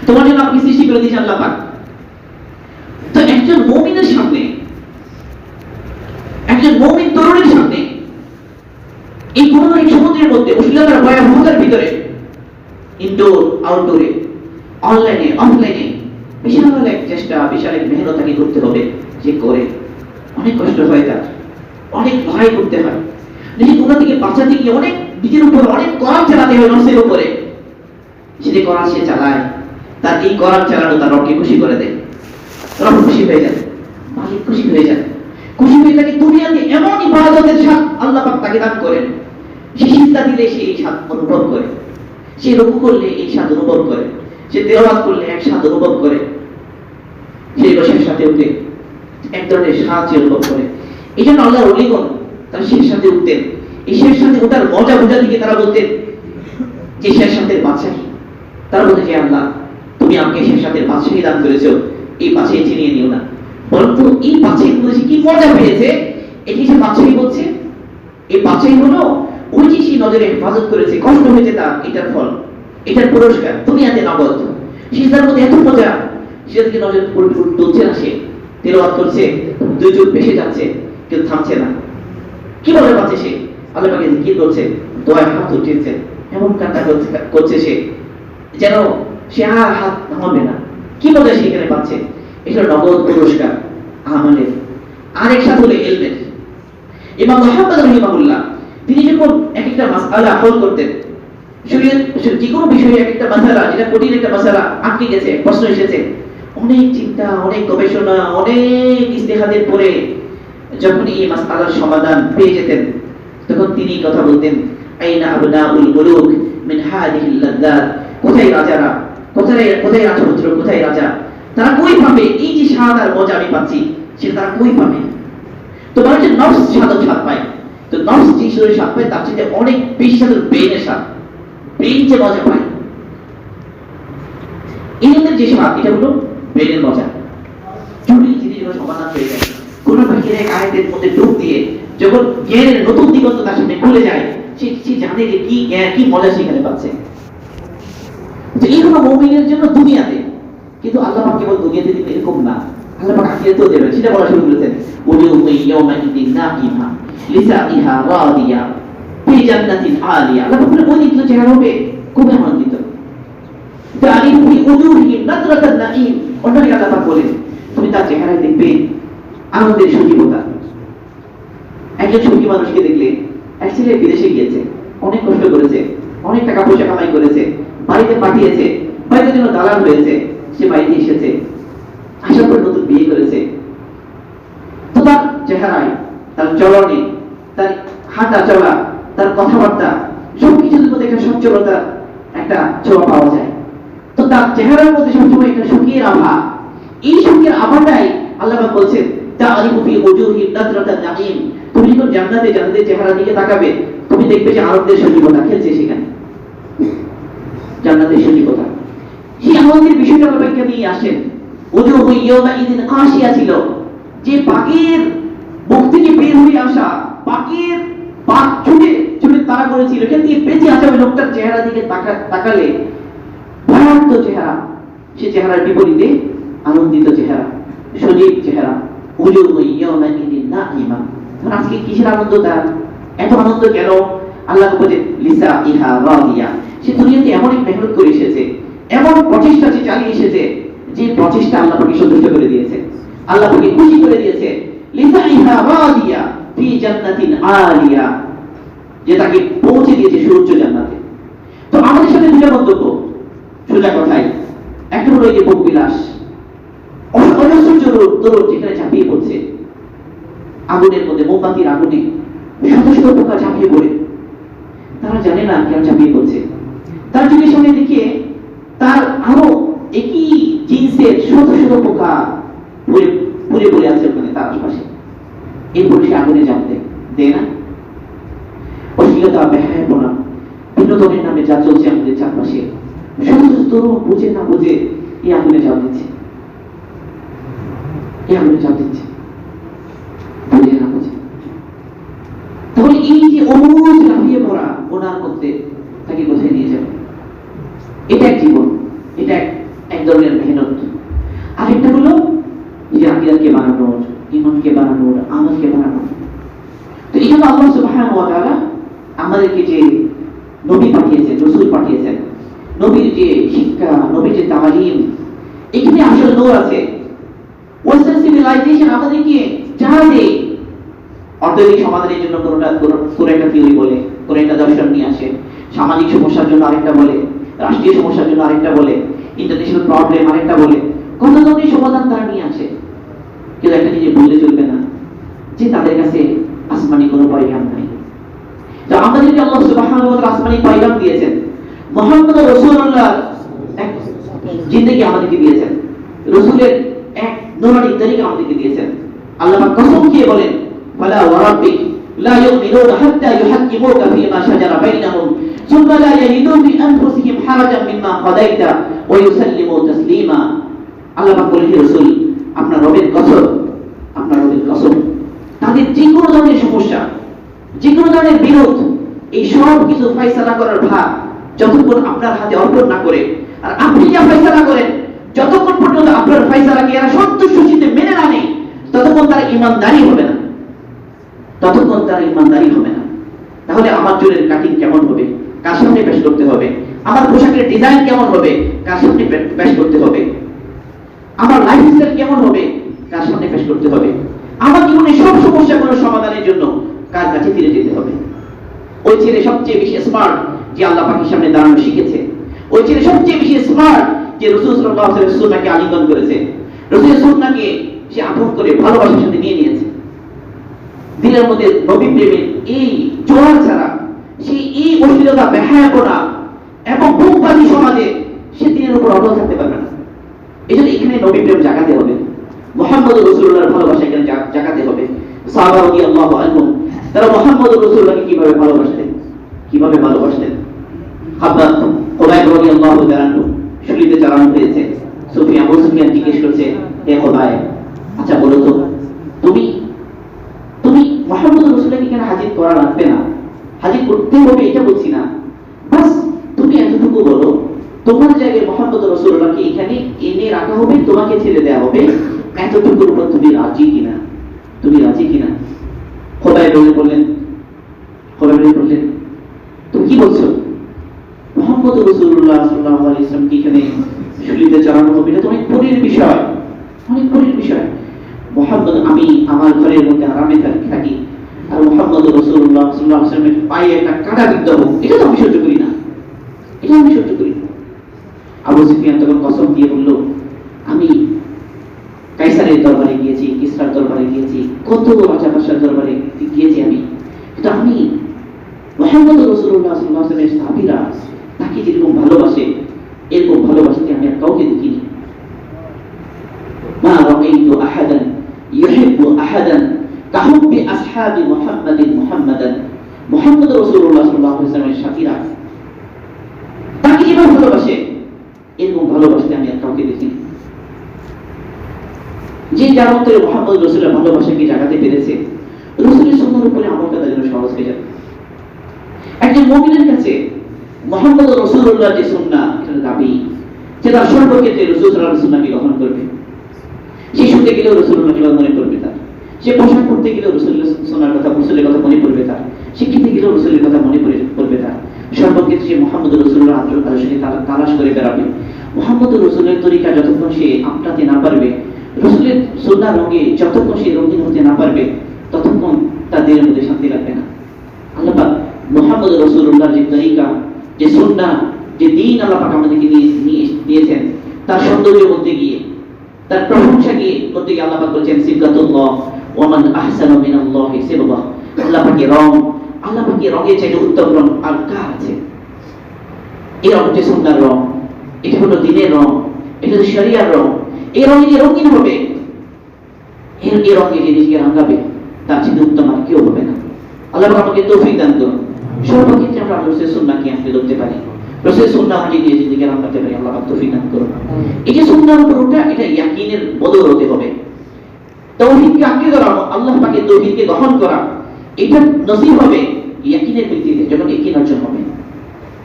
তোমার জন্য আপনি সৃষ্টি করে দিয়েছেন আল্লাহ পাক। তো একজন মুমিনের সামনে, একজন মুমিন তরুণের সামনে এই গুণার সমুদ্রের মধ্যে অশ্লীলতার ভয়াবহতার ভিতরে ইনডোর আউটডোরে অনলাইনে অফলাইনে বিশাল এক চেষ্টা, বিশাল এক মেহনত তাকে করতে হবে। যে করে অনেক কষ্ট হয়, তার অনেক লড়াই করতে হয়, নিজে গুণা থেকে বাঁচাতে গিয়ে অনেক নিজের উপর অনেক করার চালাতে হয়, নফসের উপরে সেটা করার সে চালায়। তার এই করার চালানো তার রবকে খুশি করে দেয়, রব খুশি হয়ে যায়, মালিক খুশি হয়ে যায়। খুশি হয়ে তাকে দুনিয়াতে এমন ইবাদতের স্বাদ আল্লাহ পাক তাকে দান করেন, সে সিজদা দিলে সে এই স্বাদ অনুভব করে, সে রুকু করলে এই স্বাদ অনুভব করে, সে তেলাওয়াত করলে এক স্বাদ অনুভব করে, সে বসের সাথে উঠে এক ধরনের স্বাদ অনুভব করে। এই জন্য আল্লাহর ওলিগণ তারা শেষ সাথে উঠতেন। এই শেষ সাথে ওঠার মজা বোঝা দিকে তারা বলতেন যে শেষ সাথে বাদশাহী। তারা বলতে যে আল্লাহ তুমি আমাকে শেষ সাথে বাদশাহী দান করেছো, এই বাদশাহী চিনিয়ে নিও না। বরঞ্চ এই বাদশাহী বলেছে কি মজা পেয়েছে, এটি যে বাদশাহী বলছে, এই বাদশাহী হলো ওই যে সেই নজরে হেফাজত করেছে, কষ্ট হয়েছে তার, এটার ফল, এটার পুরস্কার দুনিয়াতে নগদ। সিজদার মধ্যে এত মজা, সেটা থেকে নজর তুলছে না, সে তেলাওয়াত করছে, দুই চোখ ভেসে যাচ্ছে, কেউ থামছে না। কি বলে পাচ্ছে সে, আল্লাহ পাকে জিকির করছে, দোয়ায় হাত উঠিয়েছে, এমন কান্না করছে সে যেন সে আর হাত নামাবে না। কি মজা সে এখানে পাচ্ছে, এটা নগদ পুরস্কার আমাদের। আরেক সাথে হলো ইলমের। ইমাম মুহাম্মদ রাহিমাহুল্লাহ তিনি যখন এক একটা মাসআলা হল করতেন, শরীয়ত যে কোনো বিষয়ে এক একটা মাসআলা, যেটা কঠিন একটা মাসআলা আটকে গেছে, প্রশ্ন এসেছে, অনেক চিন্তা, অনেক গবেষণা, অনেক ইস্তেহাদের পরে যখন এই মাসআলার সমাধান পেয়ে যেতেন, তখন তিনি কথা বলতেন, আইনা আবনাউল মুলুক মিন হাদিহিল লাযযাত, কোথায় রাজারা, কোথায় রাজপুত্র, কোথায় রাজা, তারা কই পাবে এই যে স্বাদ আর মজা আমি পাচ্ছি, সেটা তারা কই পাবে? তো বলে যে নফস স্বাদ পায়, তো নফস যে স্বাদ পায় তার চেয়ে অনেক বেশি স্বাদ ব্রেনের স্বাদ, ব্রেন যে মজা পায়। ইলমের যে স্বাদ, এটা হলো ব্রেনের মজা। জটিল জিনিসগুলো সমাধান হয়ে যায় কোন বাহিরে এক আয়াতের মধ্যে ডুব দিয়ে, যখন জ্ঞানের নতুন দিগন্ত তার সামনে খুলে যায়, সে জানে যে কি জ্ঞান, কি মজা সেখানে পাচ্ছে। এই হলো মুমিনের জন্য দুনিয়াতে। কিন্তু আল্লাহ পাক কেবল দুনিয়াতে দিবেন এরকম না, আল্লাহ পাক আখিরাতেও দেবেন। সেটা বলা শুরু করেছেন, উজুহু ইয়াওমাইদিন নাঈমা লিসাইহা রাদিয়া ফি জান্নাতিন আলিয়া। আল্লাহ পাক ওই দিন চেহারা হবে খুব আনন্দিত। তারিফু ফি উজুহিহিম নাদরাতান নাঈম। অন্যদিকে আল্লাহ পাক বলেন তুমি তার চেহারায় দেখবে আনন্দের সজীবতা। একজন সুখী মানুষকে দেখলে, এক ছেলে বিদেশে গিয়েছে, অনেক কষ্ট করেছে, অনেক টাকা পয়সা কামাই করেছে, বাড়িতে পাঠিয়েছে, বাড়িতে জন্য দালাল হয়েছে, সে বাড়িতে এসেছে, আসার পর নতুন বিয়ে করেছে। তো তার চেহারায়, তার চলনে, তার হাঁটা চলা, তার কথাবার্তা সবকিছুর মধ্যে একটা সচ্ছলতা, একটা ছোঁয়া পাওয়া যায়। তো তার চেহারার মধ্যে সবসময় একটা সুখের আভা। এই সুখের আভাটাই আল্লাহ পাক বলছেন, তারিফু ফি উজুহিহিম নাদরাতান নাঈম। তুমি যখন জান্নাতের চেহারা দিকে তাকাবে, তুমি দেখবে যে আনন্দের সজীবতা খেলছে সেখানে, জান্নাতের সজীবতা। সেই আনন্দের বিষয়টা আল্লাহ পাক নিয়ে আসেন। উজুহু ইয়াওমাইদিন কাশিয়া ছিল, যে পাখির মুখ থেকে বের হয়ে আসা, পাখির পাখ ছুটে ছুটে তাড়া করেছিল, এখান থেকে বেঁচে আসা ওই লোকটার চেহারা দিকে তাকালে ভয়ার্থ চেহারা, সে চেহারার বিপরীতে আনন্দিত চেহারা, সজীব চেহারা। উজুহু ইয়াওমাইদিন নাঈমা। তখন আজকে কিসের আনন্দ তার? এত আনন্দ কেন? আল্লাহ বলে লিসাইহা রাদিয়া। সে দুনিয়াতে এমন এক মেহনত করে এসেছে, এমন প্রচেষ্টা সে চালিয়ে এসেছে, যে প্রচেষ্টা আল্লাহ পাকে সন্তুষ্ট করে দিয়েছে, আল্লাহ পাকে খুশি করে দিয়েছে। লিসাইহা রাদিয়া ফি জান্নাতিন আলিয়া, যে তাকে পৌঁছে দিয়েছে সুউচ্চ জান্নাতে। তো আমাদের সাথে দুটো বক্তব্য, সোজা কথাই। একটা হলো এই যে ভোগ বিলাস, অজস্র তরুণ যেখানে ঝাঁপিয়ে পড়ছে আগুনের মধ্যে, মোমবাতির আগুনে শত শত পোকা ঝাঁপিয়ে পড়ে, তারা জানে না কেন ঝাঁপিয়ে পড়ছে। তার চোখের সামনে দেখিয়ে তার আরো একই জিন্সের শত শত পোকা পুড়ে পড়ে আছে ওখানে তার আশপাশে। এরপরে সে আগুনে ঝাঁপ দেয় না। অশ্লীলতা, বেহায়াপনা, বিনোদনের নামে যা চলছে আমাদের চারপাশে, শত শত তরুণ বুঝে না বুঝে এই আগুনে ঝাঁপ দিচ্ছে, এই আগুনে ঝাঁপ দিচ্ছে, বুঝে না বুঝে। তাহলে এই যে অবুঝ লাফিয়ে পড়া গুনার মধ্যে তাকে কোথায় নিয়ে যাবে? এটা এক জীবন, এটা এক ধরনের মেহনত, আরেকটা হলো যে আকিদাকে বানানোর, ঈমানকে বানানোর, আমলকে বানানোর। তো এই জন্য আল্লাহ সুবহানাহু ওয়া তাআলা আমাদেরকে যে নবী পাঠিয়েছেন, রাসূল পাঠিয়েছেন, নবীর যে শিক্ষা, নবীর যে তালিম, এখানে আসল নূর আছে। ওয়েস্টার্ন সিভিলাইজেশন আমাদেরকে যা দেয়, অর্থনৈতিক সমাধানের জন্য কোনো একটা থিওরি বলে, কোনো একটা দর্শন নিয়ে আসে, সামাজিক সমস্যার জন্য আরেকটা বলে, রাষ্ট্রীয় সমস্যার জন্য আরেকটা বলে, ইন্টারন্যাশনাল প্রবলেম আরেকটা বলে, কত ধরনের সমাধান তারা নিয়ে আসে। কিন্তু একটা জিনিস বললে চলবে না যে তাদের কাছে আসমানি কোনো পয়গাম নাই। তো আমাদেরকে আল্লাহ সুবহানাহু ওয়া তাআলা আসমানি পয়গাম দিয়েছেন, মুহাম্মদ রাসূলুল্লাহ এক জিন্দেগি আমাদেরকে দিয়েছেন, রাসূলের এক নূরানি তরিকা আমাদেরকে দিয়েছেন। আল্লাহ পাক কসম খেয়ে বলেন, ফালা ওয়া রাব্বিক লা ইউমিনুনা হাত্তা ইউহাক্কিমুকা ফীমা শাজারা বাইনাহুম সুম্মা লা ইয়াজিদু ফি আনফুসিহিম হারাজান মিম্মা কাদাইতা ওয়া ইউসাল্লিমু তাসলিমা। আল্লাহ পাক বলেন, হে রাসূল, আপনার রবের কসম, আপনার রবের কসম, তাদের যে কোনো ধরনের সমস্যা, যে কোনো ধরনের বিরোধ, এই সব কিছু ফয়সালা করার ভার যতক্ষণ আপনার হাতে অর্পণ না করে, আর আপনি যা ফয়সালা করেন, যতক্ষণ পর্যন্ত আপনার ফয়সালাকে এরা সন্তুষ্টিতে মেনে না নেয়, ততক্ষণ তারা ঈমানদারি হবে না, ততক্ষণ তারা ঈমানদারি হবে না। তাহলে আমার চুলের কাটিং কেমন হবে, কার সামনে পেশ করতে হবে? আমার পোশাকের ডিজাইন কেমন হবে, কার সামনে পেশ করতে হবে? আমার লাইফস্টাইল কেমন হবে, কার সামনে পেশ করতে হবে? আমার জীবনের সব সমস্যাগুলো সমাধানের জন্য কার কাছে ফিরে যেতে হবে? ওই ছেলে সবচেয়ে বেশি স্মার্ট যে আল্লাহ পাকের সামনে দাঁড়ানো শিখেছে। ওই ছেলে সবচেয়ে বেশি স্মার্ট যে রাসূল সাল্লাল্লাহু আলাইহি ওয়াসাল্লাম সুন্নাহকে আলিঙ্গন করেছে, রাসূলের সুন্নাহকে সে আপন করে ভালোবাসার সাথে নিয়ে নিয়েছে। দিনের মধ্যে নবী প্রেমের এই জোয়ার ছাড়া, সেই এই অশ্লীলতা, বেহায়াপনা এবং বুকবাজি সমাজে সে দিনের উপর অটল থাকতে পারবে না। এই জন্য এখানে নবী প্রেম জাগাতে হবে, মুহাম্মদ রাসূলুল্লাহর ভালোবাসা এখানে জাগাতে হবে। সাহাবা রাদিয়াল্লাহু আনহুম তারা মুহাম্মদ রাসূলুল্লাহকে কিভাবে ভালোবাসতেন, কিভাবে ভালোবাসতেন? হাব্বাব খুবাইব রাদিয়াল্লাহু তাআলা শুলিতে চালানো হয়েছে। আবু সুফিয়ান জিজ্ঞেস করছে, হে খুবাইব, আচ্ছা বলো তো, তুমি মুহাম্মদ রাসূলুল্লাহকে কেন হাজির করা লাগবে না? হাজির করতে হবে এটা বলছি না, বাস তুমি এতটুকু বলো, তোমার জায়গায় মুহাম্মদ রাসূলুল্লাহকে এখানে এনে রাখা হবে, তোমাকে ছেড়ে দেওয়া হবে, এতটুকুর উপর তুমি রাজি কিনা? তুমি রাজি কিনা? খুবাইব বললেন, তুমি কি বলছো? মুহাম্মদ রাসূলুল্লাহ সাল্লাল্লাহু আলাইহি ওয়াসাল্লাম কি এখানে শুলিতে চালানো হবে? এটা তো অনেক পরের বিষয়, অনেক পরের বিষয়। মুহাম্মদ, আমি আমার ঘরের মধ্যে আরামে থাকি, আর মুহাম্মদ রাসূলুল্লাহ সাল্লাল্লাহু আলাইহি ওয়াসাল্লামের পায়ে একটা কাঁটা বিদ্ধ হোক, এটা তো আমি সহ্য করি না, এটা আমি সহ্য করি না। আবু সুফিয়ান তখন কসম দিয়ে বলল, আমি কাইসারের দরবারে গিয়েছি, কিসরার দরবারে গিয়েছি, কত রাজা বাদশার দরবারে গিয়েছি আমি, কিন্তু আমি মুহাম্মদ রাসূলুল্লাহ সাল্লাল্লাহু আলাইহি ওয়াসাল্লামের সাহাবীরা তাকে যেরকম ভালোবাসে, এরকম ভালোবাসতে আমি আর কাউকে দেখিনি। মা রাআইতু আহাদান ইউহিব্বু আহাদান কাহুব্বি আসহাবি মুহাম্মাদান। মুহাম্মদ রাসূলুল্লাহ সাল্লাল্লাহু আলাইহি ওয়াসাল্লামের সাথীরা তাকে যেভাবে ভালোবাসে, এরকম ভালোবাসতে আমি আর কাউকে দেখিনি। যে যার অন্তরে মুহাম্মদ রাসূলের ভালোবাসাকে জাগাতে পেরেছে, রাসূলের সুন্নাহর উপরে আমল করা যেন সহজ হয়ে যাবে। একজন মুমিনের কাছে মুহাম্মদ রাসূলুল্লাহ যে সুন্নাহ, এটার দাবি যে তার সর্বক্ষেত্রে রাসূল সাল্লাল্লাহু আলাইহি ওয়াসাল্লামকে গ্রহণ করবে। সে শুতে গেলেও রাসূলুল্লাহকে মনে করবে তার, সে পোশাক পরতে গেলেও রাসূলের সুন্নাহর কথা, রাসূলের কথা মনে পড়বে তার, সে খেতে গেলেও রাসূলের কথা মনে পড়বে তার। সর্বক্ষেত্রে মুহাম্মদ রাসূলুল্লাহ আদর্শকে তালাশ করে বেড়াবে। মুহাম্মদ রাসূলের তরিকা যতক্ষণ সে আপনাতে না পারবে, রাসূলের সুন্নাহ রঙে যতক্ষণ সে রঙিন হতে না পারবে, ততক্ষণ তার দিলের মধ্যে শান্তি লাগবে না। আল্লাহ পাক মুহাম্মদ রাসূলুল্লাহর যে তরিকা, যে সুন্নাহ, যে দ্বীন আল্লাহ পাক আমাদেরকে দিয়েছেন, তার সৌন্দর্য করতে গিয়ে, তার প্রশংসা করতে গিয়ে আল্লাহ পাক বলেছেন, সিবগাতুল্লাহ ওয়া মান আহসানু মিনাল্লাহি সিবগা। আল্লাহ পাকের রং, আল্লাহ পাকের রঙের চাইতে উত্তম রং আর কার আছে? এই রং হচ্ছে সুন্নাহর রং, এটা হলো দ্বীনের রং, এটা হলো শরিয়ার রং। এই রঙে যে রঙিন হবে, এই রঙে যে নিজেকে রাঙাবে, তার চেয়ে উত্তম আর কেউ হবে না। আল্লাহ পাক আমাকে তৌফিক দান করুন, সর্বক্ষেত্রে আমরা রাসূলের সুন্নাহকে আঁকড়ে ধরতে পারি, রাসূলের সুন্নাহ হাঁটি দিয়ে নিজেকে রাঙাতে পারি। আল্লাহ পাক তৌফিক দান করুন। এই যে সুন্নাহর উপর ওঠা, এটা ইয়াকিনের বদল হতে হবে। তাওহীদকে আঁকড়ে ধরা, আল্লাহ পাকের তাওহীদকে গ্রহণ করা, এটা নসিব হবে ইয়াকিনের ভিত্তিতে, যখন ইয়াকিন অর্জন হবে।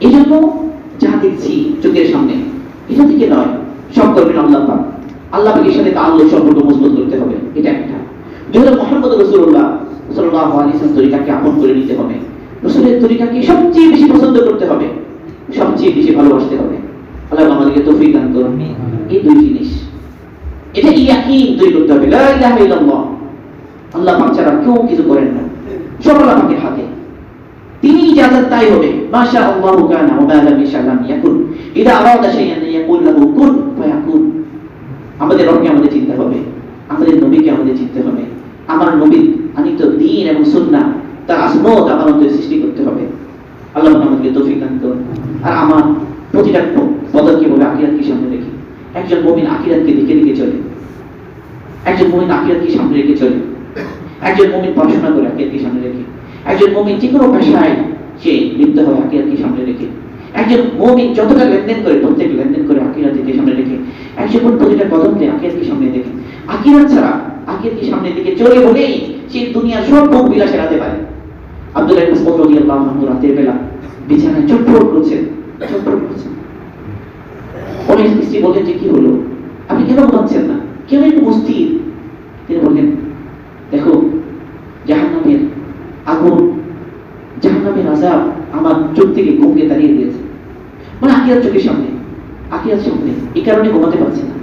এই জন্য যা দেখছি চোখের সামনে, এটা থেকে নয়, সব করবেন আল্লাহ পাক। আল্লাহ পাকের সাথে তাআল্লুক সম্পর্ক মজবুত করতে হবে, এটা একটা। দুই হলো মুহাম্মদ রাসূলুল্লাহ সাল্লাল্লাহু আলাইহি ওয়াসাল্লাম তরিকাকে আপন করে নিতে হবে, রাসূলের তরিকাকে সবচেয়ে বেশি পছন্দ করতে হবে, সবচেয়ে বেশি ভালোবাসতে হবে। আল্লাহ আমাদেরকে তৌফিক দান করুন। এই দুই জিনিস, এটা ইয়াকিন তৈরি করতে হবে, লা ইলাহা ইল্লাল্লাহ, আল্লাহ পাক ছাড়া কেউ কিছু করেন না, সব আল্লাহ পাকের হাতে, তিনি ইজাজত তাই হবে। মাশা আল্লাহু কানা ওয়া মা লাম ইয়াশা লাম ইয়াকুন, ইদা আরাদা শাইআন ইয়াকুল লাহু কুন ফায়াকুন। আমাদের রবকে আমাদের চিনতে হবে, আমাদের নবীকে আমাদের চিনতে হবে, আমার নবীর আনিত দ্বীন এবং সুন্নাহ তার আসমত আমার মধ্যে সৃষ্টি করতে হবে। আল্লাহ আমাদেরকে তৌফিক দান করুন। আর আমার প্রতিটা পদক্ষেপ হবে আখিরাতকে সামনে রেখে। একজন মুমিন আখিরাতকে দিকে দিকে চলে, একজন মুমিন আখিরাতকে সামনে রেখে চলে, একজন মুমিন পড়াশোনা করে আখিরাতকে সামনে রেখে, একজন মুমিন যে কোনো পেশায় সে লিপ্ত হয় আখিরাতকে সামনে রেখে, একজন মুমিন যতটা লেনদেন করে প্রত্যেক লেনদেন করে আখিরাতকে সামনে রেখে, একজন প্রতিটা কদমকে আখিরাতকে সামনে রেখে। আখিরাত ছাড়া আখিরাতকে সামনে দিকে চলে বলেই সে দুনিয়ার সব ভোগ বিলাস এড়াতে পারে। আব্দুল্লাহ ইবনে মাসউদ রাদিয়াল্লাহু আনহু রাতের বেলা বিছানায় চটপট করছেন, চটপট করছেন। অনেক স্ত্রী বললেন যে কি হলো, আপনি কেন ঘুমাচ্ছেন না, কেন একটু অস্থির? তিনি বললেন, দেখো জাহান্নামের আগুন, জাহান্নামের আযাব আমার চোখ থেকে ঘুমকে তাড়িয়ে দিয়েছে, মানে আখিরাত চোখের সামনে, আখিরাত সামনে, এই কারণে ঘুমাতে পারছি না।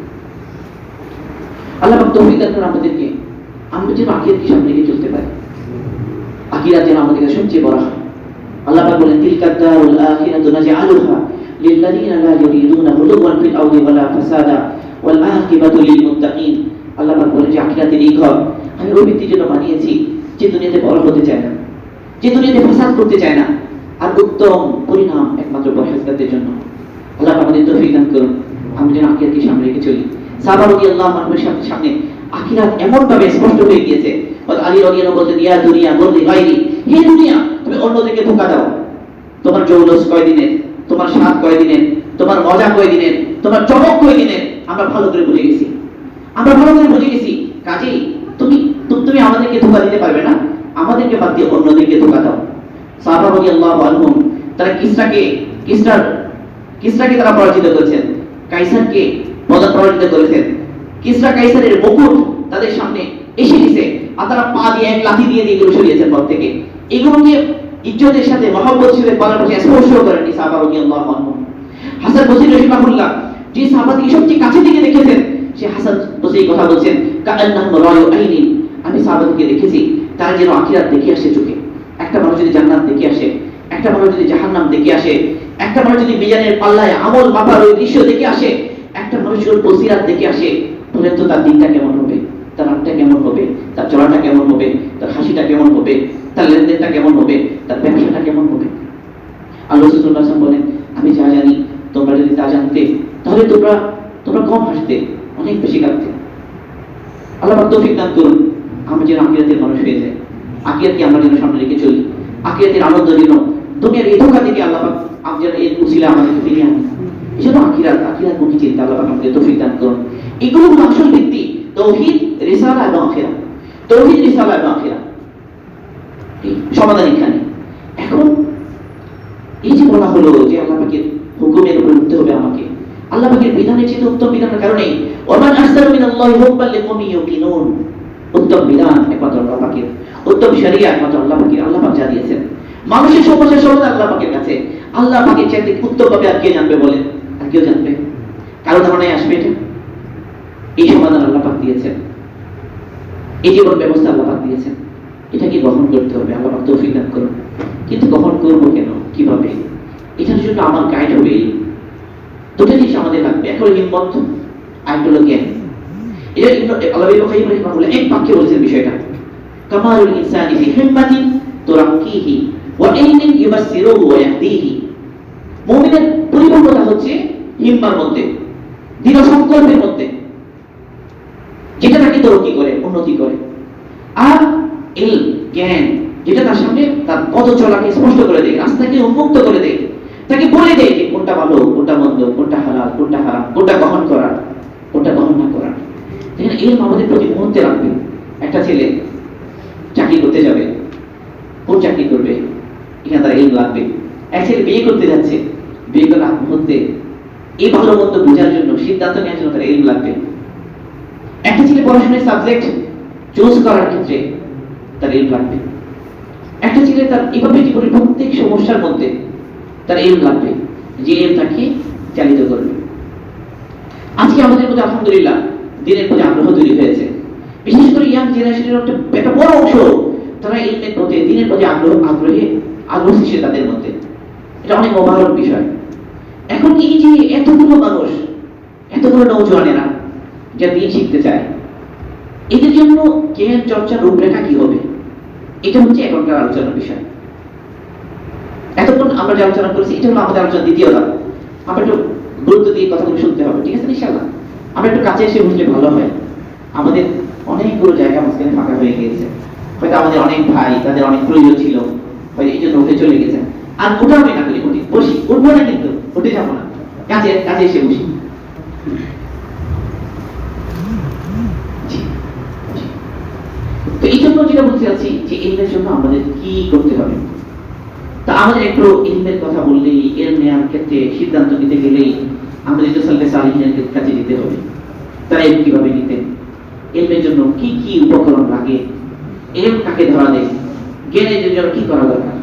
আল্লাহ পাক তৌফিক দান করুন আমাদেরকে, আমরা যেন আখিরাতকে সামনে রেখে চলতে পারি, আখিরাত যেন আমাদের কাছে সবচেয়ে বড় হয়। আল্লাহ পাক বলেন, তিলকা দারুল আখিরাতু নাজআলুহা লিল্লাযিনা লা ইউরিদুনা উলুওয়ান ফিল আরদি ওয়ালা ফাসাদা ওয়াল আকিবাতু লিল মুত্তাকিন। আল্লাহ পাক বলেন যে আখিরাতের এই ঘর আমি ওই ব্যক্তির জন্য বানিয়েছি যে দুনিয়াতে বড় হতে চায় না, যে দুনিয়াতে ফাসাদ করতে চায় না, আর উত্তম পরিণাম একমাত্র পরহেজগারদের জন্য। আল্লাহ পাক আমাদের তৌফিক দান করুন, আমরা যেন আখিরাতকে সামনে রেখে চলি। সাহাবা রাদিয়াল্লাহু আনহুর সামনে আখিরাত এমন ভাবে স্পষ্ট হয়ে গিয়েছে, আলী রাদিয়াল্লাহু বলতেন, ইয়া দুনিয়া বললি গায়রি, হে দুনিয়া তুমি অন্যদিকে ধোঁকা দাও, তোমার জৌলস কয়দিনের, তোমার স্বাদ কয়দিনের, তোমার মজা কয়দিনের, তোমার চমক কয়দিনের, আমরা ভালো করে বুঝে গেছি, আমরা ভালো করে বুঝে গেছি। কাজেই তুমি তুমি আমাদেরকে ধোঁকা দিতে পারবে না, আমাদেরকে বাদ দিয়ে অন্যদিকে ধোঁকা দাও। সাহাবা রাদিয়াল্লাহু আনহুম তারা কিসরাকে তারা পরাজিত করেছেন, কাইসারকে পরাজিত করেছেন। কিসরা কাইসারের মুকুট তাদের সামনে এসে গেছে, আর তারা পা দিয়ে এক লাথি দিয়ে এগুলো সরিয়েছেন পথ থেকে। এগুলোকে ইজ্জতের সাথে মহব্বতের সাথে পাশাপাশি স্পর্শ করেনি সাহাবা রাদিয়াল্লাহু আনহুম। হাসান বসরি রাহিমাহুল্লাহ যে সাহাবাকে সবচেয়ে কাছে থেকে দেখেছেন, সে হাসান বসরি কথা বলছেন, কাআন্নাহুম রায়ু আইনিন, আমি সাহাবাকে দেখেছি তারা যেন আখিরাত দেখে আসে চোখে। একটা মানুষ যদি জান্নাত দেখে আসে, একটা মানুষ যদি জাহান্নাম দেখে আসে, একটা মানুষ যদি মিজানের পাল্লায় আমল মাপার ওই দৃশ্য দেখে আসে, একটা মানুষ যদি বসিরাত দেখে আসে, বলেন তো তার দিনটা কেমন হবে, তার রাতটা কেমন হবে, তার চলাটা কেমন হবে, তার হাসিটা কেমন হবে, তার লেনদেনটা কেমন হবে, তার ব্যবসাটা কেমন হবে। আল্লাহ রাসূল সাল্লাল্লাহু আলাইহি ওয়াসাল্লাম বলেন, আমি যা জানি তোমরা যদি তা জানতে তাহলে তোমরা কম হাসতে, অনেক বেশি কাঁদতে। আল্লাহ পাক তৌফিক দান করুন, আমরা যেন আখিরাতের মানুষ হয়ে যাই, আখিরাতকে আমরা যেন সামনে রেখে চলি, আখিরাতের আনন্দ যেন দুনিয়ার এই ধোঁকা থেকে আল্লাহ পাক যেন এর উসিলা আমাদেরকে ফিরিয়ে আনে। এই জন্য আখিরাত মুখী চিন্তা আল্লাহ পাক আমাদের তৌফিক দান করুন। এগুলো হলো আসল ভিত্তি, তাওহীদ, রিসালা এবং আখিরাত। তাওহীদ, রিসালা এবং আখিরাত সমাধান এখানে। এখন এই যে বলা হলো যে আল্লাহ পাকের হুকুমের উপর উঠতে হবে আমাকে, আল্লাহ পাকের বিধানের চেয়ে উত্তম বিধানের কারণে ওয়ামান আহসানু মিনাল্লাহি হুকমান লিকওমিন ইউকিনুন, উত্তম বিধান একমাত্র আল্লাহ পাকের, উত্তম শরিয়া একমাত্র আল্লাহ পাকের। আল্লাহ পাক যা দিয়েছেন মানুষের সমস্যার সমাধান আল্লাহ পাকের কাছে, আল্লাহ পাকের চাইতে উত্তম ভাবে আর কে জানবে বলেন? আর কেউ জানবে? কারো ধারণায় আসবে এটা? এই সমাধান আল্লাহ পাক দিয়েছেন, এই জীবন ব্যবস্থা আল্লাহ পাক দিয়েছেন, এটাকে গ্রহণ করতে হবে। আল্লাহ পাক তৌফিক দান করুন। কিন্তু গ্রহণ করবো কেন, কিভাবে? এটার জন্য আমার গাইড হবে দুটো জিনিস আমাদের লাগবে, এক হলো হিম্মত, আর একটা হলো জ্ঞান। এটা আল্লাহ ইবনে কাইয়্যিম রাহিমাহুল্লাহ এক বাক্যে বলেছেন বিষয়টা, কামালুল ইনসানি ফি হিম্মাতিন তুরাক্কিহি ওয়া ইলমিন ইউবাসসিরুহু ওয়া ইয়াহদিহি। মুমিনের পরিপূর্ণতা হচ্ছে হিম্মার মধ্যে, দৃঢ় সংকল্পের মধ্যে, যেটা তাকে তরক্কি করে, উন্নতি করে, আর ইলম, জ্ঞান, যেটা তার সামনে তার পথ চলাকে স্পষ্ট করে দেয়, রাস্তাকে উন্মুক্ত করে দেয়, তাকে বলে দেয় যে কোনটা ভালো, কোনটা মন্দ, কোনটা হালাল, কোনটা হারাম, কোনটা গ্রহণ করা, কোনটা গ্রহণ না করা। দেখেন ইলম আমাদের প্রতি মুহূর্তে রাখবে। একটা ছেলে চাকরি করতে যাবে, কোন চাকরি করবে, এখানে তার ইলম লাগবে। এক ছেলে বিয়ে করতে যাচ্ছে, বিয়ে করার মুহূর্তে এই ভালো মন্দ বোঝার জন্য, সিদ্ধান্ত নেওয়ার জন্য তার ইলম লাগবে। একটা ছেলে পড়াশোনার সাবজেক্ট চুজ করার ক্ষেত্রে তার ইলম লাগবে। একটা ছেলে তার এভাবে জীবনের প্রত্যেক সমস্যার মধ্যে তার ইলম লাগবে, যে ইলম তাকে চালিত করবে। আজকে আমাদের মধ্যে আলহামদুলিল্লাহ দিনের প্রতি আগ্রহ তৈরি হয়েছে, বিশেষ করে ইয়াং জেনারেশনের একটা বড় অংশ তারা ইলমের প্রতি, দিনের প্রতি আগ্রহ সৃষ্টি তাদের মধ্যে। এটা অনেক মোবারক বিষয়। এখন এই যে এতগুলো মানুষ, এতগুলো নওজোয়ানেরা যা দিন শিখতে চায়, এদের জন্য জ্ঞান চর্চার রূপরেখা কি হবে, এটা হচ্ছে এখনকার আলোচনার বিষয়। এতক্ষণ আমরা যে আলোচনা করেছি এটা হলো আমাদের আলোচনার দ্বিতীয় ধাপ। আমরা একটু গুরুত্ব দিয়ে কথাগুলো শুনতে হবে, ঠিক আছে ইনশাআল্লাহ? আমরা একটু কাছে এসে বুঝলে ভালো হয়। আমাদের অনেকগুলো জায়গা মাঝখানে ফাঁকা হয়ে গিয়েছে, হয়তো আমাদের অনেক ভাই, তাদের অনেক প্রয়োজন ছিল, হয়তো এই জন্য উঠে চলে গেছেন। আর ওটাও না করি, বসি, উঠবো না, কিন্তু উঠে যাবো না, কাছে এসে বসি। তো এই জন্য যেটা বলতে চাচ্ছি যে ইলমের জন্য আমাদের কি করতে হবে। তা আমাদের একটু ইলমের কথা বললেই, ইলম নেওয়ার ক্ষেত্রে সিদ্ধান্ত নিতে গেলেই আমাদের সালফে সালিহিনের কাছে যেতে হবে। তারা ইলম কিভাবে নিতেন, ইলমের জন্য কি কি উপকরণ লাগে, ইলম কাকে ধরা দেয়, জ্ঞানের জন্য কি করা দরকার।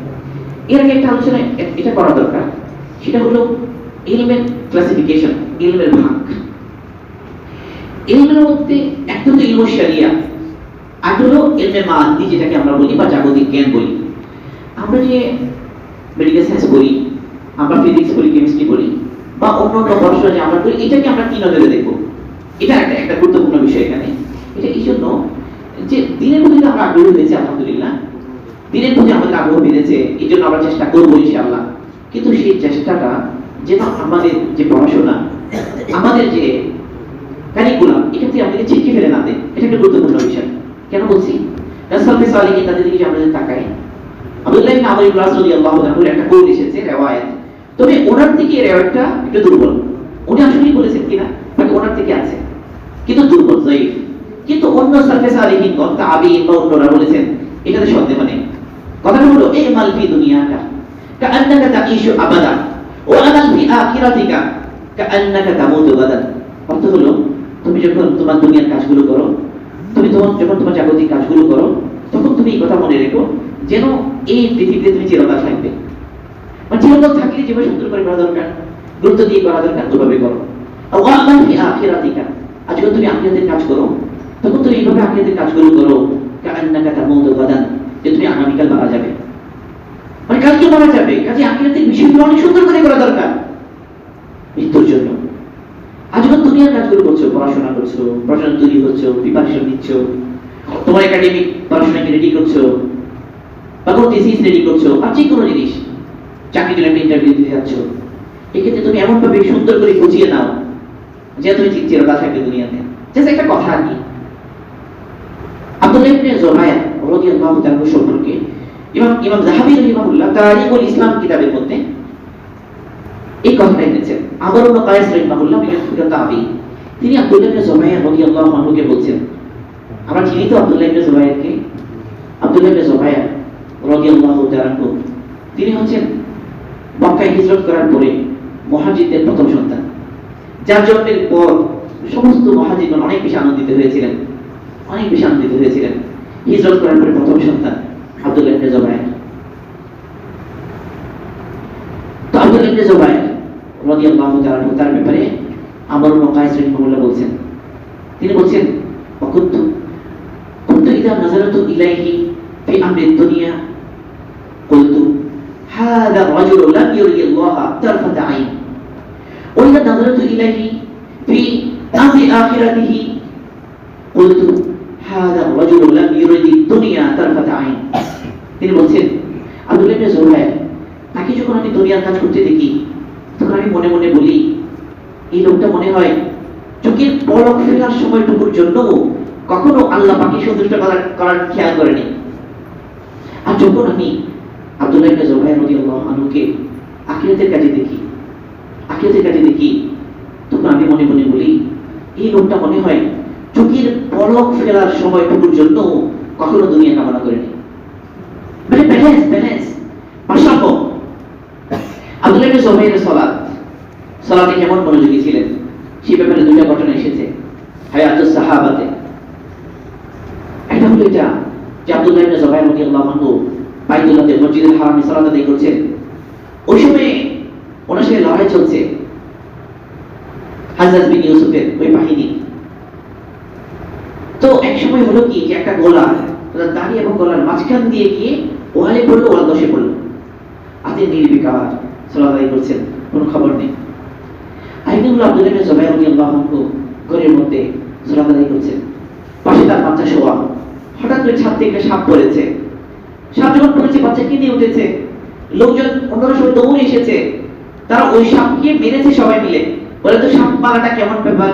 এর আগে একটা আলোচনা এটা করা দরকার, সেটা হলো ইলমের ক্লাসিফিকেশন, ইলমের ভাগ। ইলমের মধ্যে একটা তো ইলম শরিয়া, আর হলো ইলমে মাদি, যেটাকে আমরা বলি বা জাগতিক জ্ঞান বলি। আমরা যে মেডিকেল সায়েন্স পড়ি, আমরা ফিজিক্স পড়ি, কেমিস্ট্রি পড়ি, বা অন্য অন্য পড়াশোনা যে আমরা করি, এটাকে আমরা কি নজরে দেখবো, এটা একটা গুরুত্বপূর্ণ বিষয় এখানে। এটা এই জন্য যে দিনের প্রতি আমরা আগ্রহী হয়েছি, আলহামদুলিল্লাহ দিনের প্রতি আমাদের আগ্রহ বেড়েছে, এই জন্য আমরা চেষ্টা করবো ইনশাআল্লাহ। কিন্তু সেই চেষ্টাটা যেন আমাদের যে পড়াশোনা, আমাদের যে কারিকুলাম, এখান থেকে আমাদেরকে ছিটকে ফেলে না দেয়। এটা একটা গুরুত্বপূর্ণ বিষয়। কেন বলছি? সালফে সালিহিন তাদের দিকে আমরা যদি তাকাই, আব্দুল্লাহ ইবনে আমর ইবনে আস রাদিয়াল্লাহু আনহুর একটা কৌল এসেছে, রিওয়ায়াত। তবে ওনার থেকে এই রিওয়ায়াতটা একটু দুর্বল। উনি আসলেই বলেছেন কিনা, বাকি ওনার থেকে আছে, কিন্তু দুর্বল, যায়ীফ। কিন্তু অন্য সালফে সালিহিন, তাবিঈন বা অন্যরা বলেছেন এটাতে সন্দেহ নেই। কথাটা হলো ইমাল ফি দুনিয়াকা কাআন্নাকা তাঈশু আবাদা ওয়া আমাল ফি আখিরাতিকা কাআন্নাকা তামুতু গাদান। অর্থ হলো, তুমি যখন তোমার দুনিয়ার কাজগুলো করো, তুমি যখন তোমার জাগতিক কাজগুলো করো, তখন তুমি এই কথা মনে রেখো যেন এই পৃথিবীতে তুমি চিরকাল থাকবে। মানে চিরকাল থাকলে যেভাবে সুন্দর করে করা দরকার, গুরুত্ব দিয়ে করা দরকার, ওভাবে করো। ওয়া আমাল ফি আখিরাতিকা, আর যখন তুমি আখিরাতের কাজ করো, তখন তুমি এইভাবে আখিরাতের কাজগুলো করো কাআন্নাকা তামুতু গাদান, যে তুমি আগামীকাল মারা যাবে, মানে কালকে মারা যাবে। কাজে আখিরাতের বিষয়গুলো অনেক সুন্দর করে করা দরকার মৃত্যুর জন্য। আর যখন দুনিয়ার কাজগুলো করছো, পড়াশোনা করছো, পড়াশোনা তৈরি হচ্ছ, প্রিপারেশন নিচ্ছ, তোমার একাডেমিক পড়াশোনাকে রেডি করছো, বা কোনো থিসিস রেডি করছো, আর যে কোনো জিনিস, চাকরির জন্য একটা ইন্টারভিউ দিতে যাচ্ছ, এক্ষেত্রে তুমি এমন ভাবে সুন্দর করে বুঝিয়ে নাও যে তুমি চিরকাল থাকবে দুনিয়াতে। জাস্ট একটা কথা আর কি, আব্দুল্লাহ ইবনে জুবাইর রাদিয়াল্লাহু তাআলা সম্পর্কে ইমাম যাহাবী রাহিমাহুল্লাহ তারিখুল ইসলাম কিতাবের মধ্যে এই কথাটা এনেছেন। আমর ইবনে কায়েস রাহিমাহুল্লাহ বিখ্যাত তাবী, তিনি আব্দুল্লাহ ইবনে জুবাইর রাদিয়াল্লাহু আনহুকে বলছেন, আমরা চিনি তো আব্দুল্লাহ ইবনে জুবাইরকে। আব্দুল্লাহ ইবনে জুবাইর রাদিয়াল্লাহু তাআলা তিনি হচ্ছেন মক্কায় হিজরত করার পরে মুহাজিরদের প্রথম সন্তান, যার জন্মের পর সমস্ত মুহাজিরগণ অনেক বেশি আনন্দিত হয়েছিলেন, অনেক বেশি আনন্দিত হয়েছিলেন। হিজরত করার পরে প্রথম সন্তান আব্দুল্লাহ ইবনে জুবাইর। তো আব্দুল্লাহ ইবনে জুবাইর রাদিয়াল্লাহু তাআলা তার ব্যাপারে আমর ইবনে কায়েস রাহিমাহুল্লাহ বলছেন, তিনি বলছেন, কুনতু ইযা নাযারাতু ইলাইহি ফি আমরি দুনিয়া কুলতু হাযা রাজুলু লাম ইউরিল্লাহা তারফাতা আইন ওয়া ইযা নাযারাতু ইলাইহি ফি আমরি আখিরাতিহি কুলতু হাযা রাজুলু লাম ইউরিদি দুনিয়া তারফাতা আইন। তিনি বলছেন, আব্দুল্লাহ ইবনে জুবাইর, তাকে যখন আমি দুনিয়ার কাজ করতে দেখি, তখন আমি মনে মনে বলি, এই লোকটা মনে হয় চোখের পলক ফেলার সময়টুকুর জন্য কখনো আল্লাহ পাককে সন্তুষ্ট করার খেয়াল করেনি। আর যখন আমি আব্দুল্লাহ ইবনে জুবাইর রাদিয়াল্লাহু আনহুকে আখিরাতের কাজে দেখি, তখন আমি মনে মনে বলি, এই লোকটা মনে হয় চোখের পলক ফেলার সময়টুকুর জন্য কখনো দুনিয়া কামনা করেনি। মানে ব্যালেন্স ভারসাম্য। আব্দুল্লাহ ইবনে জুবাইরের সালাতে কেমন মনোযোগী ছিলেন সে ব্যাপারে দুইটা ঘটনা এসেছে হায়াতুস সাহাবাতে। একটা হলো এটা যে আব্দুল্লাহ ইবনে জুবাইর রাদিয়াল্লাহু আনহু বাইতুল্লাহতে মসজিদুল হারামে সালাত আদায় করছেন। ওই সময়ে ওনার সাথে লড়াই চলছে হাজ্জাজ বিন ইউসুফের ওই বাহিনী। তো এক সময় হলো কি যে একটা গোলা দাড়ি এবং গলার মাঝখান দিয়ে গিয়ে ওয়ালে পড়লো, ওয়াল দশে পড়লো। আপনি নির্বিকার সালাত আদায় করছেন, কোনো খবর নেই। আরেকদিন হলো আব্দুল্লাহ ইবনে জুবাইর রাদিয়াল্লাহু আনহু ঘরের মধ্যে সালাত আদায় করছেন, পাশে তার বাচ্চা শোয়া। হঠাৎ করে ছাদ থেকে সাপ পড়েছে। সাপ যখন পড়েছে বাচ্চাকে নিয়ে উঠেছে, লোকজন অন্যরা সবাই দৌড়ে এসেছে, তারা ওই সাপকে মেরেছে সবাই মিলে। বলে তো সাপ মারাটা কেমন ব্যাপার,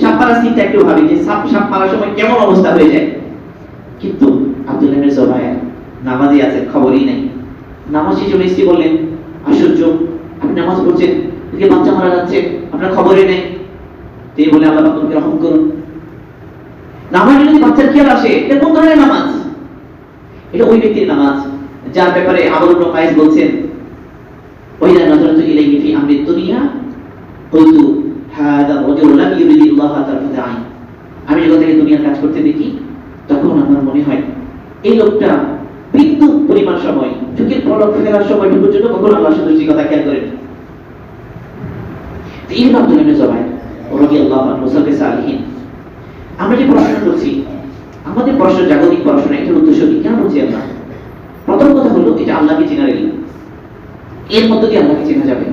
সাপ মারার চিন্তা একটু ভাবি যে সাপ মারার সময় কেমন অবস্থা হয়ে যায়। কিন্তু আব্দুল্লাহ ইবনে জুবাইর নামাজে আছেন, খবরই নাই। নামাজ শেষে স্ত্রী বললেন, আশ্চর্য, আপনি নামাজ পড়ছেন, এদিকে বাচ্চা মারা যাচ্ছে, আপনার খবরই নেই। তিনি বলে, আল্লাহ আপনাকে রহম করুন। নামাজ যদি বাচ্চার খেয়াল আসে, এটা কোন ধরনের নামাজ? এটা ওই ব্যক্তির নামাজ যার ব্যাপারে আবু ইবনে কায়েস বলছেন, ওয়াইদা নাযারতু ইলাইহি ফি আমরি দুনিয়া কুলতু হাদা রাজুলুন লাম ইউরিদিল্লাহ তারফাতা আইন। আমি যখন তাকে দুনিয়ার কাজ করতে দেখি তখন আমার মনে হয় এই লোকটা বিন্দু পরিমাণ সময় চোখের পলক ফেলার সময় টুকুর জন্য কখনো আল্লাহর সন্তুষ্টির কথা খেয়াল করেন। এই হলো আব্দুল্লাহ ইবনে জুবাইর রাদিয়াল্লাহু আনহু সালফে সালিহিন। আমরা যে পড়াশোনা করছি, আমাদের পড়াশোনা জাগতিক পড়াশোনা, এটার উদ্দেশ্য কি, কেন বলছি আমরা? প্রথম কথা হলো এটা আল্লাহকে চেনার এলিম, এর মধ্য দিয়ে আল্লাহকে চেনা যাবে।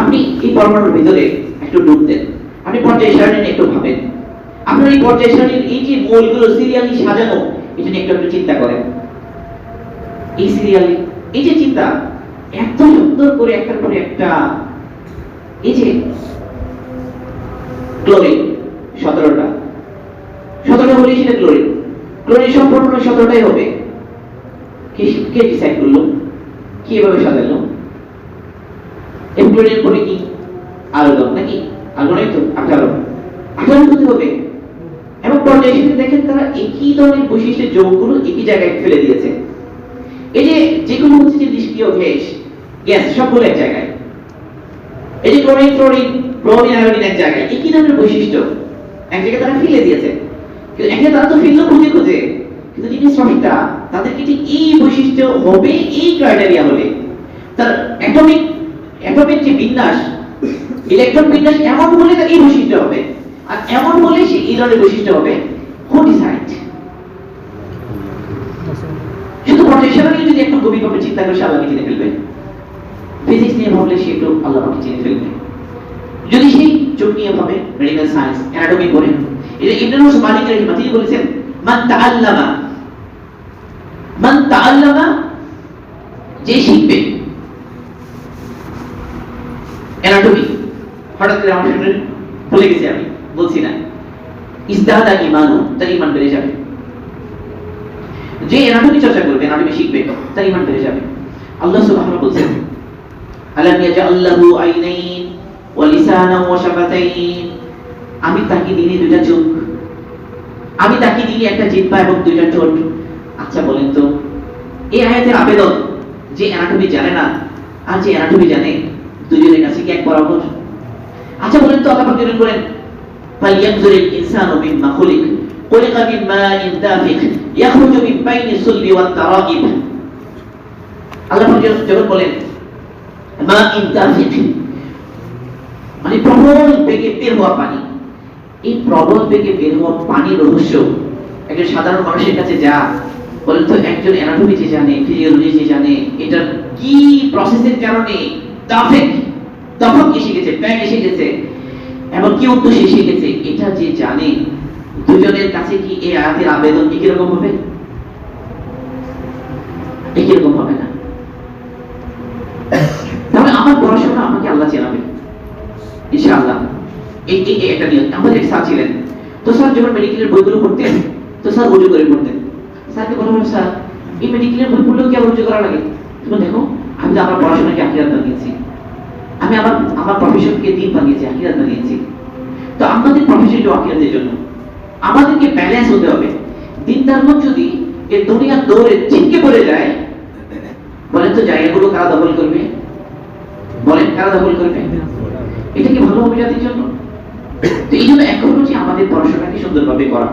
আপনি এই পরমাণুর ভিতরে একটু ডুব দেন, আপনি পর্যায় সারণী নিয়ে একটু ভাবেন। আপনার এই পর্যায় সারণীর এই যে মৌলগুলো সিরিয়ালি সাজানো, এটা নিয়ে একটু চিন্তা করেন। এই সিরিয়ালি এই যে চিন্তা, এত সুন্দর করে একটার পরে একটা, এই যে ক্লোরিন 17টা হলে সেটা ক্লোরিন, ক্লোরিন সম্পূর্ণ 17টাই হবে। কে ডিসাইড করলো, কি এভাবে সাজালো? এই ক্লোরিনের পরে কি আর্গন, নাকি আর্গনই তো 18 হতে হবে। এবং পর্যায়ে এসে দেখেন তারা একই ধরনের বৈশিষ্ট্যের যৌগগুলো একই জায়গায় ফেলে দিয়েছে। এই যে যেগুলো হচ্ছে যে নিষ্ক্রিয় গ্যাস সবগুলো এক জায়গায়, এই যে ক্লোরিন, ব্রোমিন, আয়োডিন এক জায়গায়, একই ধরনের বৈশিষ্ট্য এক জায়গায় তারা ফেলে দিয়েছে। কিন্তু একটা তারা তো ফেললো খুঁজে, কিন্তু যিনি স্রষ্টা তাদেরকে ঠিক এই বৈশিষ্ট্য হবে, এই ক্রাইটেরিয়া হবে। তার অ্যাটমিক যে বিন্যাস, ইলেকট্রন বিন্যাস এমন হলে তার এই বৈশিষ্ট্য হবে, আর এমন হলে সে এই ধরনের বৈশিষ্ট্য হবে। হু ডিসাইড? শুধু পর্যায় সারণী যদি একটু গভীরভাবে চিন্তা করে সে আল্লাহকে চিনে ফেলবে। ফিজিক্স নিয়ে ভাবলে সে একটু আল্লাহকে চিনে ফেলবে। যদি সেই চোখ নিয়ে ভাবে, মেডিকেল সায়েন্স, অ্যানাটমি পড়ে, এটা ইবনে রুশদ মালিক রাহিমাহুল্লাহ বলেছেন, মান তাআল্লামা, যে শিখবে অ্যানাটমি, হঠাৎ করে আমার সামনে ভুলে গেছি, আমি বলছি না, ইজদাদা ঈমানু, তার ঈমান বেড়ে যাবে। যে অ্যানাটমি চর্চা করবে, অ্যানাটমি শিখবে, তার ঈমান বেড়ে যাবে। আল্লাহ সুবহানাহু ওয়া তাআলা বলেন, আলাম ইয়াজআল্লাহু আইনাইন ওয়া লিসানান ওয়া শাফাতাইন। আমি তাকে দিনে দুইটা চোখ, আমি তাকে দিনে একটা জিহ্বা এবং দুইটা ঠোঁট। আচ্ছা বলেন তো, এই আয়াতের আবেদন যে অ্যানাটমি জানে না আর যে অ্যানাটমি জানে, দুজনের কাছে কি এক বরাবর? আচ্ছা বলেন তো, আল্লাহ পাক বলেন, ফালইয়ানজুরিল ইনসানু মিম্মা খুলিক, খুলিকা মিন মাইন দাফিক ইয়াখরুজু মিন বাইনি সুলবি ওয়াত তারাইব। আল্লাহ পাক যখন বলেন মাইন দাফিক, মানে প্রবল বেগে বের হওয়া পানি, এই প্রবল বেগে বের হওয়া পানির রহস্য একজন সাধারণ মানুষের কাছে যা বলেন তো, একজন অ্যানাটমি যে জানে, ফিজিওলজি যে জানে, এটা কি প্রসেসের কারণে তখন এসে গেছে, ব্যাগ এসে গেছে, এবং কি উদ্দেশ্যে এসে গেছে, এটা যে জানে, দুজনের কাছে কি এই আয়াতের আবেদন একই রকম হবে? একই রকম হবে না। তাহলে আমার পড়াশোনা আমাকে আল্লাহ চেনাবে ইনশাআল্লাহ। এই একটা নিয়ম। আমাদের এক স্যার ছিলেন, তো স্যার যখন মেডিকেলের বইগুলো পড়তেন, তো স্যার উজু করে পড়তেন। স্যারকে বললাম, স্যার এই মেডিকেলের বই পড়লেও কি আবার উজু করা লাগে? তুমি দেখো, আমি তো আমার পড়াশোনাকে আখিরাত বানিয়েছি, আমি আমার প্রফেশনকে দিন বানিয়েছি, আখিরাত বানিয়েছি। তো আমাদের প্রফেশনটা আখিরাতের জন্য, আমাদেরকে ব্যালেন্স হতে হবে। দিনদার লোক যদি এই দুনিয়ার দৌড়ে ছিটকে পড়ে যায়, বলেন তো জায়গাগুলো কারা দখল করবে? বলেন কারা দখল করবে? এটা কি ভালো হবে জাতির জন্য? তো এই জন্য এখন হচ্ছে আমাদের পড়াশোনাকে সুন্দরভাবে করা,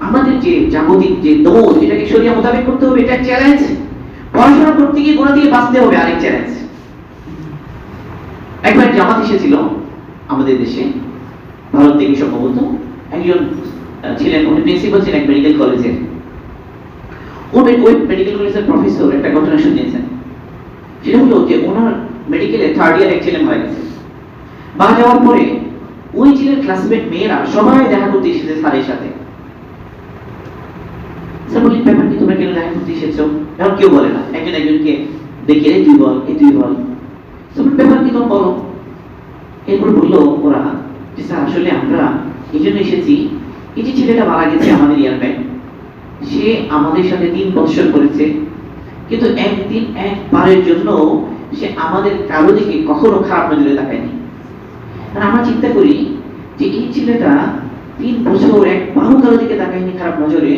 আমাদের যে জাগতিক যে দৌড় এটাকে শরিয়া মোতাবেক করতে হবে, এটা চ্যালেঞ্জ। পড়াশোনা করতে গিয়ে গুনাহ থেকে বাঁচতে হবে, আরেক চ্যালেঞ্জ। একবার জামাত এসেছিল আমাদের দেশে, ভারত থেকে সম্ভবত, একজন ছিলেন, উনি প্রিন্সিপাল ছিলেন এক মেডিকেল কলেজের। ওই মেডিকেল কলেজের প্রফেসর একটা ঘটনা শুনিয়েছেন। সেটা হলো যে ওনার মেডিকেলে 3rd ইয়ার এক ছেলে মারা গেছে। মারা যাওয়ার পরে ওই ছেলের ক্লাসমেট মেয়েরা সবাই দেখা করতে এসেছে স্যারের সাথে। স্যার বললেন, ব্যাপার কি, তোমরা কেন দেখা করতে এসেছো? এখন কেউ বলে না, একজন একজনকে দেখে এই তুই বল, এই তুই বল, ব্যাপার কি তোমরা বলো। এরপর বললো ওরা যে স্যার আসলে আমরা এই জন্য এসেছি, এই যে ছেলেটা মারা গেছে আমাদের ইয়ারম্যান, সে আমাদের সাথে 3 বছর করেছে, কিন্তু একদিন একবারের জন্য সে আমাদের কারো দিকে কখনো খারাপ নজরে তাকায়নি। আর আমরা চিন্তা করি যে এই ছেলেটা 3 বছর একবারও কারো দিকে তাকায়নি খারাপ নজরে,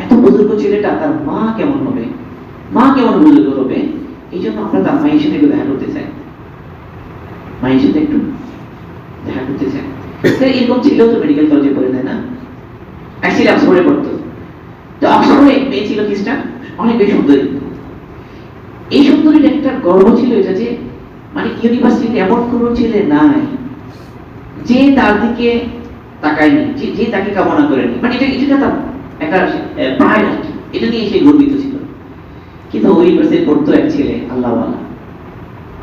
এত বুজুর্গ ছেলেটা তার মা কেমন হবে, মা কেমন বুজুর্গ হবে। এই জন্য আমরা তার মায়ের সাথে একটু দেখা করতে চাই, মায়ের সাথে একটু দেখা করতে চাই। এরকম ছিল তো মেডিকেল কলেজে পড়ে, তাই না? অ্যাকচুয়ালি অক্সফোর্ডে পড়তো। তো অক্সফোর্ডে এক মেয়ে ছিল খ্রিস্টান, অনেক বেশি সুন্দরী। এই সুন্দরীর একটা গর্ব ছিল এটা যে মানে ইউনিভার্সিটিতে এমন কোনো ছেলে নাই যে তার দিকে তাকায়নি, যে তাকে কামনা করেনি। মানে এটা তার একটা প্রায় এটা নিয়ে সে গর্বিত ছিল। কিন্তু ওই ইউনিভার্সিটি পড়তো এক ছেলে আল্লাহওয়ালা,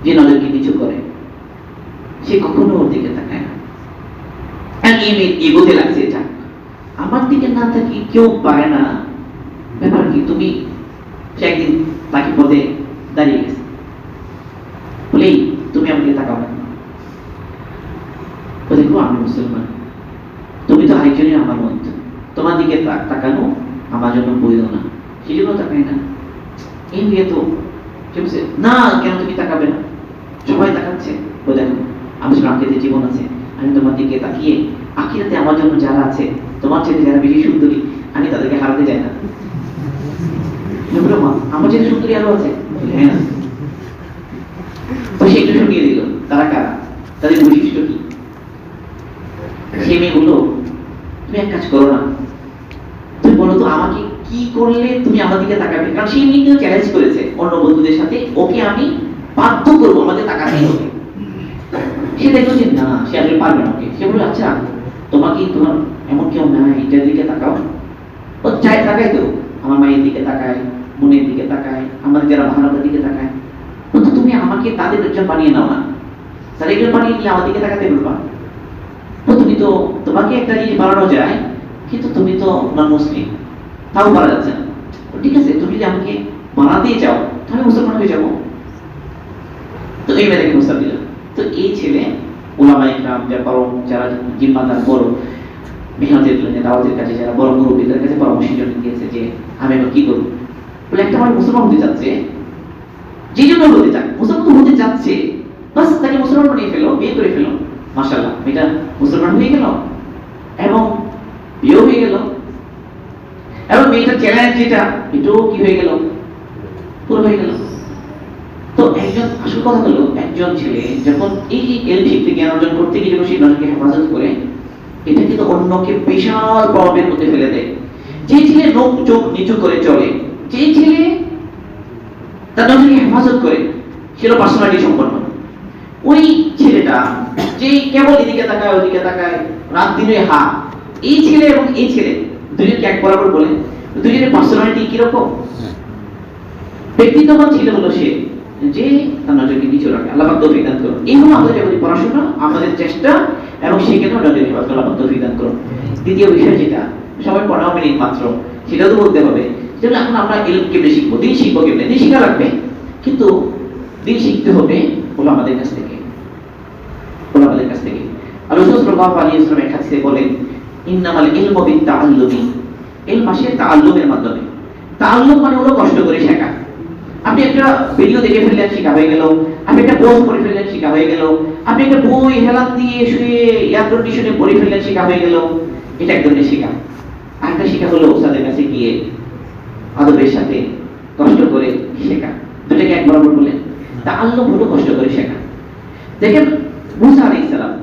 যে নজরকে নিচু করে, সে কখনো ওর দিকে তাকায় না। এগোতে লাগছে, এটা আমার দিকে না থাকি কেউ পারে না, ব্যাপার কি তুমি। সে একদিন তাকে পথে দাঁড়িয়ে গেছে, বলে তুমি আমাকে তাকাও না, দেখো আমি মুসলমান, তুমি তো আরেকজনের আমার মত, তোমার দিকে তাকানো আমার জন্য বৈধ না, সেই জন্য তাকাই না। এই মেয়ে তো না, কেন তুমি তাকাবে না, সবাই তাকাচ্ছে, ও দেখো আমার সামনে আখিরাতে জীবন আছে, আমি তোমার দিকে তাকিয়ে আখিরাতে আমার জন্য যারা আছে, তোমার চেয়ে যারা বেশি সুন্দরী, আমি তাদেরকে হারাতে চাই না। আমার চেয়ে সুন্দরী আরো আছে, হ্যাঁ না? তো সে একটু শুনিয়ে দিল তারা কারা, তাদের বৈশিষ্ট্য কি। সে মেয়ে বললো, তুমি এক কাজ করো না, তুমি বলো তো আমাকে কি করলে তুমি আমার দিকে তাকাবে। কারণ সে এমনি কিন্তু চ্যালেঞ্জ করেছে অন্য বন্ধুদের সাথে, ওকে আমি বাধ্য করবো আমাকে তাকাতেই হবে। সে দেখলো যে না, সে আসলে পারবে না। ওকে সে বললো, আচ্ছা তোমাকে, তোমার এমন কেউ নাই এটার দিকে তাকাও। ও চাই তাকাই তো, আমার মায়ের দিকে তাকায়, বোনের দিকে তাকায়, আমাদের যারা ভাড়াটার দিকে তাকায়, কিন্তু তুমি আমাকে তাদের একজন বানিয়ে নাও না, তাদের একজন বানিয়ে নিলে আমার দিকে তাকাতে বলবা। তো তুমি তো, তোমাকে একটা জিনিস বানানো যায়, কিন্তু তুমি তো নন মুসলিম, তাও পারা যাচ্ছে না। ঠিক আছে, তুমি যদি আমাকে বানাতেই চাও তাহলে মুসলমান হয়ে যাবো। তো এই মেয়েটাকে প্রস্তাব দিল। তো এই ছেলে ওলামা ইকরাম যারা জিম্মাদার বড় মেহনতের জন্য দাওয়াতের কাছে যারা বড় মুরব্বীদের কাছে পরামর্শের জন্য দিয়েছে যে আমি এখন কি করবো। বলে একটা আমার মুসলমান হতে চাচ্ছে, যে জন্য হতে চায়, মুসলমান হতে চাচ্ছে, বাস তাকে মুসলমান বানিয়ে ফেলো, বিয়ে করে ফেলো। মাশাআল্লাহ, মেয়েটা মুসলমান হয়ে গেল এবং বিয়ে হয়ে গেল, এবং মেয়েটার চ্যালেঞ্জ যেটা এটাও কি হয়ে গেল, পুরো হয়ে গেল। তো একজন, আসল কথা হলো একজন ছেলে যখন এই এলম শিখতে, জ্ঞান অর্জন করতে গিয়ে যখন সেই নজরকে হেফাজত করে, এটা কিন্তু অন্যকে বিশাল প্রভাবের মধ্যে ফেলে দেয়। যে ছেলে চোখ নিচু করে চলে, যে ছেলে তার নজরকে হেফাজত করে, সেটা পার্সোনালিটি সম্পন্ন। ওই ছেলেটা যে কেবল এদিকে তাকায় ওদিকে তাকায়, রাত দিনে হা, এই ছেলে এবং এই ছেলে দুজনকে এক বরাবর বলে, দুজনের পার্সোনালিটি কিরকম। ব্যক্তিত্ববান ছেলে হলো সে যে তার নজরকে নিচু রাখে। আল্লাহ পাক তৌফিক দান করুন। এই হলো আমাদের যাবতীয় পড়াশোনা, আমাদের চেষ্টা, এবং সেখানেও নজর হেফাজত আল্লাহ পাক তৌফিক দান করুন। দ্বিতীয় বিষয় যেটা সবাই 15 মিনিট মাত্র, সেটাও তো বলতে হবে। যেমন এখন আমরা ইলম কেমনে শিখবো, দিন শিখবো কেমনে, দিন শিখা লাগবে, কিন্তু দিন শিখতে হবে হলো আমাদের কাছ থেকে, হলো আমাদের কাছ থেকে। আর রাসূল সাল্লাল্লাহু আলাইহি ওয়াসাল্লাম এক হাদিসে বলেন, ইন্নামাল ইলমু বিত-তাআল্লুমি, ইলম আসে তাআল্লুমের মাধ্যমে। তাআল্লুম মানে হলো কষ্ট করে শেখা। আপনি একটা ভিডিও দেখে ফেললেন, শেখা হয়ে গেল। আপনি একটা পোস্ট পড়ে ফেললেন, শেখা হয়ে গেল। আপনি একটা বই হেলান দিয়ে শুয়ে এয়ার কন্ডিশনে পড়ে ফেললেন, শেখা হয়ে গেল। এটা এক ধরনের শেখা। আরেকটা শেখা হলো ওস্তাদের কাছে গিয়ে আদবের সাথে কষ্ট করে শেখা। দুটাকে এক বরাবর বলেন। তাআল্লুম হলো কষ্ট করে শেখা। দেখেন মুসা আলাইহিস সালাম